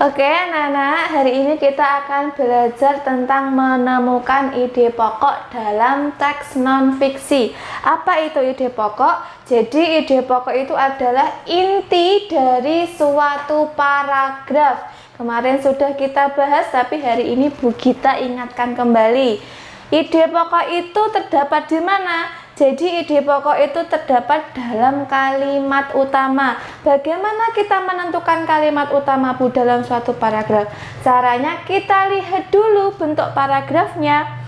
Oke, anak-anak, hari ini kita akan belajar tentang menemukan ide pokok dalam teks non-fiksi. Apa itu ide pokok? Jadi, ide pokok itu adalah inti dari suatu paragraf. Kemarin sudah kita bahas, tapi hari ini Bu Gita ingatkan kembali. Ide pokok itu terdapat di mana? Jadi ide pokok itu terdapat dalam kalimat utama. Bagaimana kita menentukan kalimat utama Bu dalam suatu paragraf? Caranya kita lihat dulu bentuk paragrafnya.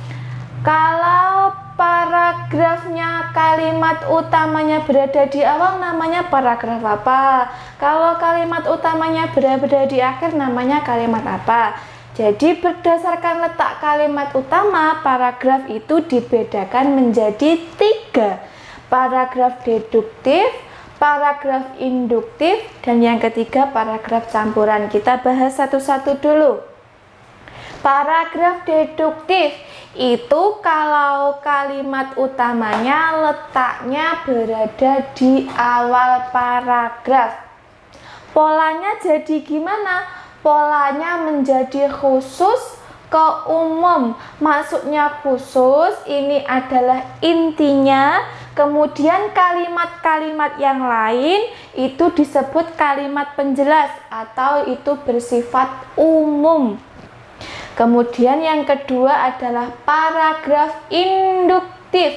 Kalau paragrafnya kalimat utamanya berada di awal, namanya paragraf apa? Kalau kalimat utamanya berada di akhir, namanya kalimat apa? Jadi berdasarkan letak kalimat utama, paragraf itu dibedakan menjadi 3. Paragraf deduktif, paragraf induktif, dan yang ketiga paragraf campuran. Kita bahas satu-satu dulu. Paragraf deduktif itu kalau kalimat utamanya letaknya berada di awal paragraf. Polanya jadi gimana? Polanya menjadi khusus ke umum. Maksudnya khusus, ini adalah intinya. Kemudian kalimat-kalimat yang lain itu disebut kalimat penjelas atau itu bersifat umum. Kemudian yang kedua adalah paragraf induktif.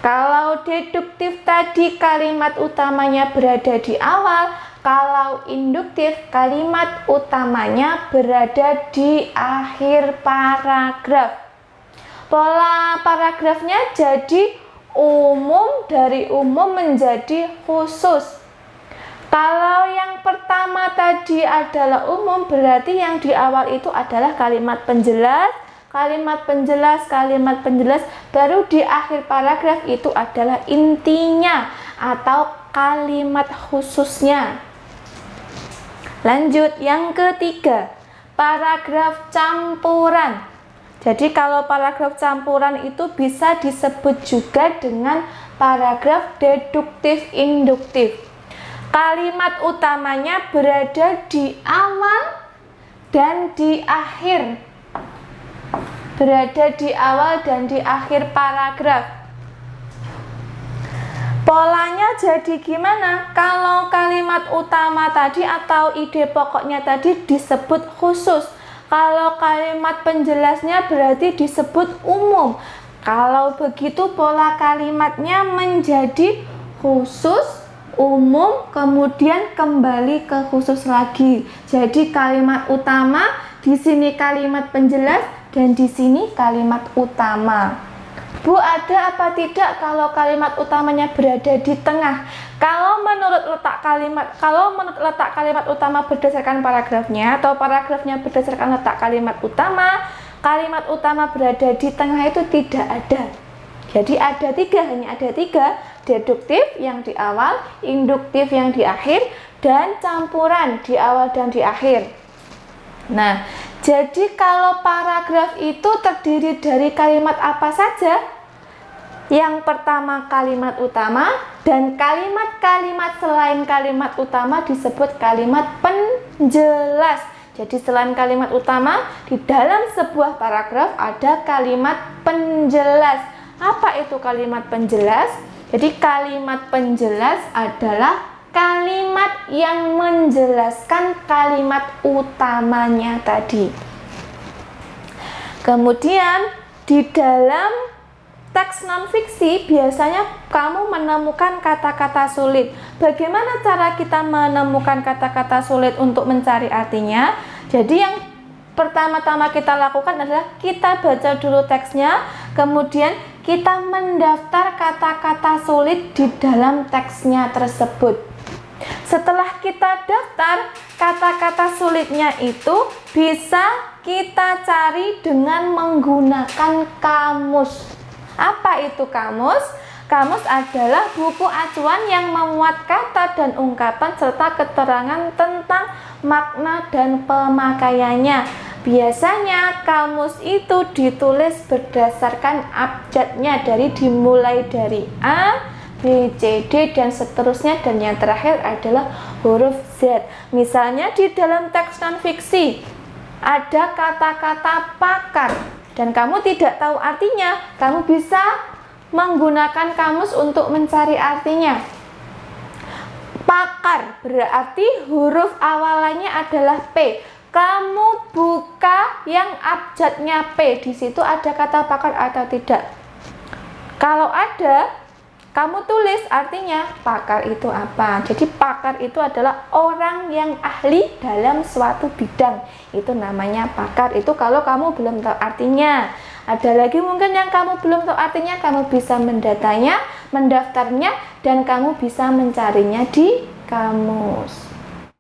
Kalau deduktif tadi kalimat utamanya berada di awal, kalau induktif kalimat utamanya berada di akhir paragraf. Pola paragrafnya jadi umum, dari umum menjadi khusus. Kalau yang pertama tadi adalah umum, berarti yang di awal itu adalah kalimat penjelas, kalimat penjelas, baru di akhir paragraf itu adalah intinya atau kalimat khususnya. Lanjut, yang ketiga, paragraf campuran. Jadi kalau paragraf campuran itu bisa disebut juga dengan paragraf deduktif induktif. Kalimat utamanya berada di awal dan di akhir. Berada di awal dan di akhir paragraf. Polanya jadi gimana? Kalau kalimat utama tadi atau ide pokoknya tadi disebut khusus. Kalau kalimat penjelasnya berarti disebut umum. Kalau begitu pola kalimatnya menjadi khusus, umum, kemudian kembali ke khusus lagi. Jadi kalimat utama, di sini kalimat penjelas, dan di sini kalimat utama. Bu, ada apa tidak kalau kalimat utamanya berada di tengah? Kalau menurut letak kalimat utama berdasarkan paragrafnya atau paragrafnya berdasarkan letak kalimat utama berada di tengah itu tidak ada. Jadi ada 3, hanya ada 3, deduktif yang di awal, induktif yang di akhir, dan campuran di awal dan di akhir. Nah, jadi kalau paragraf itu terdiri dari kalimat apa saja? Yang pertama kalimat utama, dan kalimat-kalimat selain kalimat utama disebut kalimat penjelas. Jadi selain kalimat utama, di dalam sebuah paragraf ada kalimat penjelas. Apa itu kalimat penjelas? Jadi kalimat penjelas adalah kalimat yang menjelaskan kalimat utamanya tadi. Kemudian di dalam teks non-fiksi biasanya kamu menemukan kata-kata sulit. Bagaimana cara kita menemukan kata-kata sulit untuk mencari artinya? Jadi yang pertama-tama kita lakukan adalah kita baca dulu teksnya, kemudian kita mendaftar kata-kata sulit di dalam teksnya tersebut. Setelah kita daftar, kata-kata sulitnya itu bisa kita cari dengan menggunakan kamus. Apa itu kamus? Kamus adalah buku acuan yang memuat kata dan ungkapan serta keterangan tentang makna dan pemakaiannya. Biasanya kamus itu ditulis berdasarkan abjadnya, dimulai dari A, B, B, C, D, dan seterusnya, dan yang terakhir adalah huruf Z. Misalnya di dalam teks non-fiksi ada kata-kata pakar dan kamu tidak tahu artinya, kamu bisa menggunakan kamus untuk mencari artinya. Pakar berarti huruf awalannya adalah P. Kamu buka yang abjadnya P, di situ ada kata pakar atau tidak? Kalau ada, kamu tulis artinya pakar itu apa. Jadi pakar itu adalah orang yang ahli dalam suatu bidang. Itu namanya pakar. Itu kalau kamu belum tahu artinya. Ada lagi mungkin yang kamu belum tahu artinya, kamu bisa mendaftarnya, dan kamu bisa mencarinya di kamus.